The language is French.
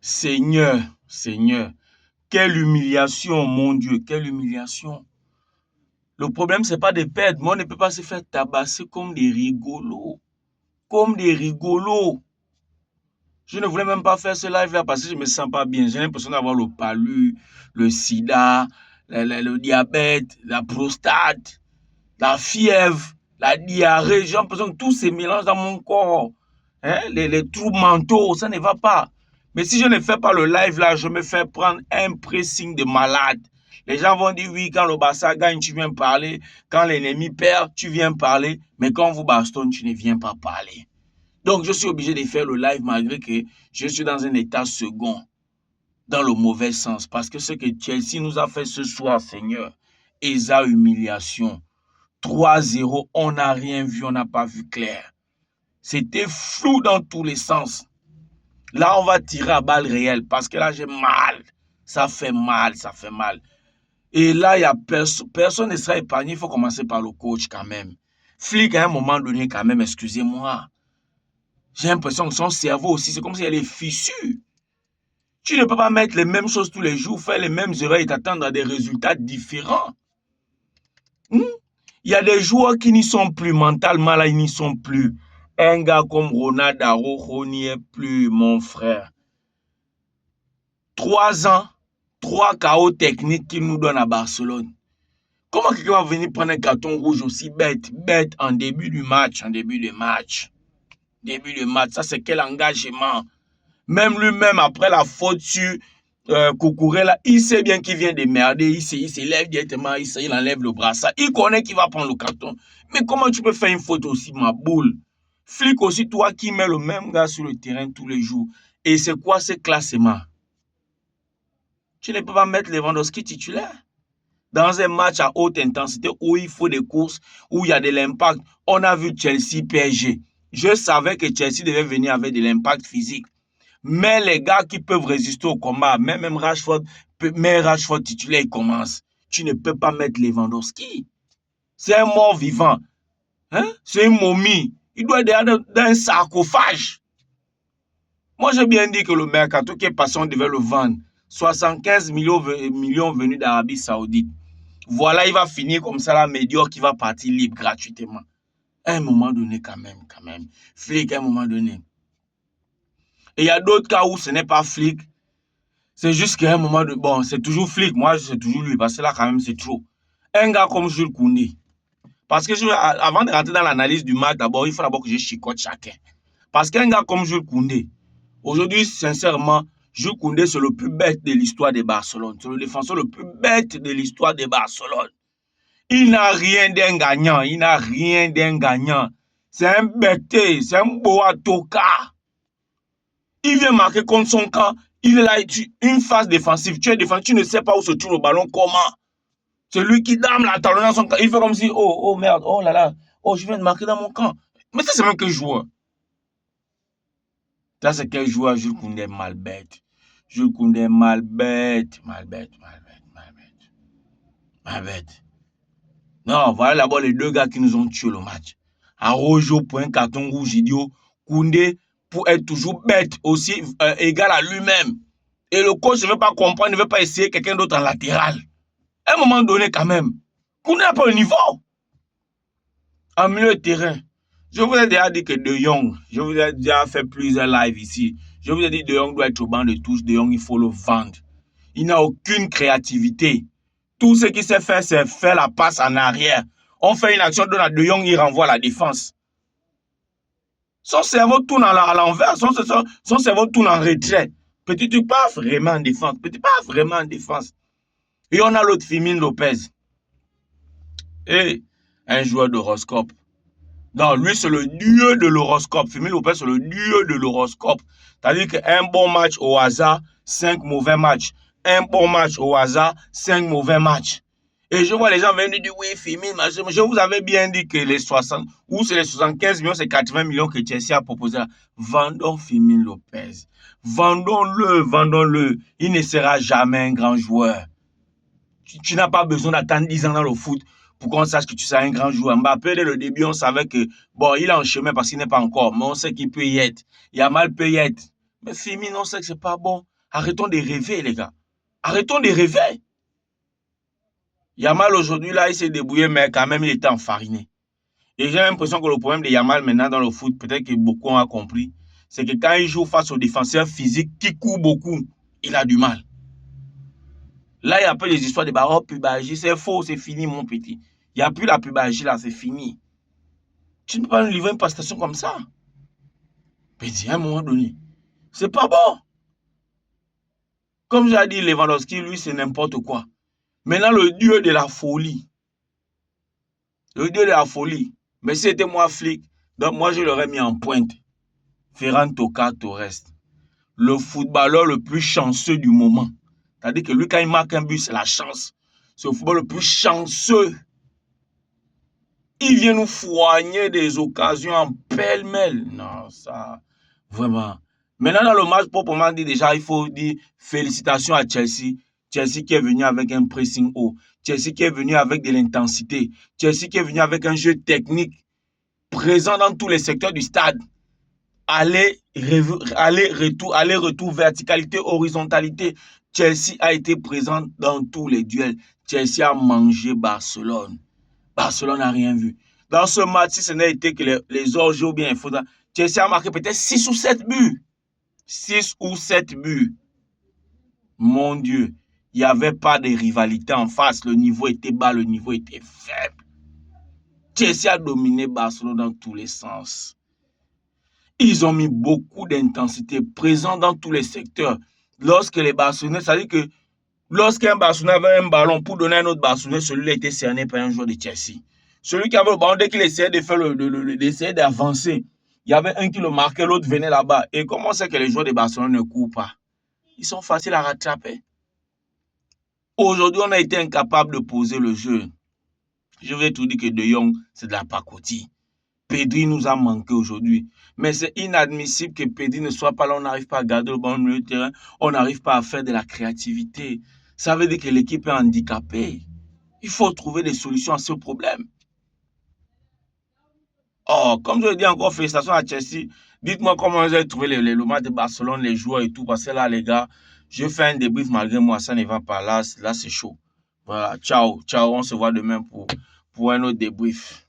Seigneur, Seigneur, quelle humiliation, mon Dieu, quelle humiliation. Le problème, ce n'est pas de perdre, mais on ne peut pas se faire tabasser comme des rigolos. Comme des rigolos. Je ne voulais même pas faire ce live-là parce que je ne me sens pas bien. J'ai l'impression d'avoir le palu, le sida, le diabète, la prostate, la fièvre, la diarrhée. J'ai l'impression que tout se mélange dans mon corps. Hein? Les troubles mentaux, ça ne va pas. Mais si je ne fais pas le live là, je me fais prendre un pressing de malade. Les gens vont dire oui, quand le Barça gagne, tu viens parler. Quand l'ennemi perd, tu viens parler. Mais quand vous bastonne, tu ne viens pas parler. Donc, je suis obligé de faire le live malgré que je suis dans un état second, dans le mauvais sens. Parce que ce que Chelsea nous a fait ce soir, Seigneur, est à humiliation. 3-0, on n'a rien vu, on n'a pas vu clair. C'était flou dans tous les sens. Là, on va tirer à balles réelles parce que là, j'ai mal. Ça fait mal, ça fait mal. Et là, il y a personne ne sera épargné. Il faut commencer par le coach quand même. Flick, à un moment donné, quand même, excusez-moi. J'ai l'impression que son cerveau aussi, c'est comme s'il y a des fissures. Tu ne peux pas mettre les mêmes choses tous les jours, faire les mêmes erreurs et t'attendre à des résultats différents. Il y a des joueurs qui n'y sont plus, mentalement là, ils n'y sont plus. Un gars comme Ronald Araujo n'y est plus, mon frère. 3 ans, 3 KO techniques qu'il nous donne à Barcelone. Comment quelqu'un va venir prendre un carton rouge aussi bête en début du match, Début de match, ça c'est quel engagement? Même lui-même, après la faute sur Cucurella, il sait bien qu'il vient de merder, il se lève directement, il enlève le brassard, il connaît qu'il va prendre le carton. Mais comment tu peux faire une faute aussi, ma boule? Flick aussi, toi qui mets le même gars sur le terrain tous les jours. Et c'est quoi ce classement? Tu ne peux pas mettre Lewandowski titulaire dans un match à haute intensité où il faut des courses, où il y a de l'impact. On a vu Chelsea PSG. Je savais que Chelsea devait venir avec de l'impact physique. Mais les gars qui peuvent résister au combat, même Rashford, titulaire, il commence. Tu ne peux pas mettre Lewandowski. C'est un mort vivant. Hein? C'est une momie. Il doit être dans un sarcophage. Moi, j'ai bien dit que le mercato qui est passé, on devait le vendre. 75 millions venus d'Arabie Saoudite. Voilà, il va finir comme ça, la médiocre qui va partir libre gratuitement. À un moment donné, quand même. Flick, à un moment donné. Et il y a d'autres cas où ce n'est pas Flick. C'est juste qu'à un moment de... Bon, c'est toujours Flick. Moi, c'est toujours lui. Parce que là, quand même, c'est trop. Un gars comme Jules Koundé. Parce que avant de rentrer dans l'analyse du match, d'abord, il faut d'abord que je chicote chacun. Parce qu'un gars comme Jules Koundé, aujourd'hui, sincèrement, Jules Koundé, c'est le plus bête de l'histoire de Barcelone. C'est le défenseur le plus bête de l'histoire de Barcelone. Il n'a rien d'un gagnant. C'est un bêté. C'est un boatoka. Il vient marquer contre son camp. Il est là, une phase défensive. Tu es défensif, tu ne sais pas où se trouve le ballon, comment. C'est lui qui dame la talonne dans son camp. Il fait comme si, oh merde, oh là là, oh je viens de marquer dans mon camp. Mais ça, c'est même quel joueur. Ça, c'est quel joueur? Jules Koundé mal bête. Jules Koundé mal bête. Non, voilà d'abord les deux gars qui nous ont tué le match. Araujo pour un carton rouge idiot. Koundé pour être toujours bête, aussi égal à lui-même. Et le coach ne veut pas comprendre, ne veut pas essayer quelqu'un d'autre en latéral. À un moment donné, quand même, Koundé n'a pas le niveau. En milieu de terrain, je vous ai déjà dit que De Jong, je vous ai déjà fait plusieurs lives ici. Je vous ai dit que De Jong doit être au banc de touche. De Jong, il faut le vendre. Il n'a aucune créativité. Tout ce qu'il sait faire, c'est faire la passe en arrière. On fait une action, donne à De Jong, il renvoie la défense. Son cerveau tourne à l'envers, son cerveau tourne en retrait. Petit truc, pas vraiment en défense. Et on a l'autre, Firmino Lopez. Et un joueur d'horoscope. Non, lui, c'est le dieu de l'horoscope. Firmino Lopez, c'est le dieu de l'horoscope. C'est-à-dire qu'un bon match au hasard, 5 mauvais matchs. Un bon match au hasard, 5 mauvais matchs. Et je vois les gens venir dire, oui, Firmino, je vous avais bien dit que les 60, ou c'est les 75 millions, c'est 80 millions que Chelsea a proposé. Vendons Firmino Lopez. Vendons-le. Il ne sera jamais un grand joueur. Tu n'as pas besoin d'attendre 10 ans dans le foot pour qu'on sache que tu seras un grand joueur. Mbappé, dès le début, on savait que, bon, il est en chemin parce qu'il n'est pas encore, mais on sait qu'il peut y être. Yamal peut y être. Mais Firmino, on sait que c'est pas bon. Arrêtons de rêver, les gars. Arrêtons de rêver. Yamal, aujourd'hui, là, il s'est débrouillé, mais quand même, il était enfariné. Et j'ai l'impression que le problème de Yamal maintenant dans le foot, peut-être que beaucoup ont compris, c'est que quand il joue face aux défenseurs physiques qui courent beaucoup, il a du mal. Là, il y a un peu les histoires de baroque, pubagie, c'est faux, c'est fini, mon petit. Il n'y a plus la pubagie, là, c'est fini. Tu ne peux pas nous livrer une prestation comme ça. Petit, à un moment donné, c'est pas bon. Comme j'ai dit, Lewandowski, lui, c'est n'importe quoi. Maintenant, le dieu de la folie. Le dieu de la folie. Mais si c'était moi flic, donc moi, je l'aurais mis en pointe. Ferran Torres. Le footballeur le plus chanceux du moment. C'est-à-dire que lui, quand il marque un but, c'est la chance. C'est le footballeur le plus chanceux. Il vient nous foigner des occasions en pêle-mêle. Non, ça, vraiment. Maintenant, dans le match proprement dit, déjà, il faut dire félicitations à Chelsea. Chelsea qui est venu avec un pressing haut. Chelsea qui est venu avec de l'intensité. Chelsea qui est venu avec un jeu technique présent dans tous les secteurs du stade. Aller-retour, verticalité, horizontalité. Chelsea a été présent dans tous les duels. Chelsea a mangé Barcelone. Barcelone n'a rien vu. Dans ce match, si ce n'a été que les orges ou bien il faudra, Chelsea a marqué peut-être 6 ou 7 buts. 6 ou 7 buts. Mon Dieu, il n'y avait pas de rivalité en face. Le niveau était bas, le niveau était faible. Chelsea a dominé Barcelone dans tous les sens. Ils ont mis beaucoup d'intensité, présent dans tous les secteurs. Lorsque les Barcelonais, ça veut dire que lorsqu'un Barcelonais avait un ballon pour donner à un autre Barcelonais, celui-là était cerné par un joueur de Chelsea. Celui qui avait le ballon, dès qu'il essayait de faire d'essayer d'avancer, il y avait un qui le marquait, l'autre venait là-bas. Et comment c'est que les joueurs de Barcelone ne courent pas? Ils sont faciles à rattraper. Aujourd'hui, on a été incapable de poser le jeu. Je vais tout dire que De Jong, c'est de la pacotille. Pedri nous a manqué aujourd'hui. Mais c'est inadmissible que Pedri ne soit pas là. On n'arrive pas à garder le ballon au milieu de terrain. On n'arrive pas à faire de la créativité. Ça veut dire que l'équipe est handicapée. Il faut trouver des solutions à ce problème. Oh, comme je le dis encore, félicitations à Chelsea. Dites-moi comment vous avez trouvé le match de Barcelone, les joueurs et tout. Parce que là, les gars, je fais un débrief malgré moi. Ça ne va pas. Là c'est chaud. Voilà, ciao. Ciao. On se voit demain pour un autre débrief.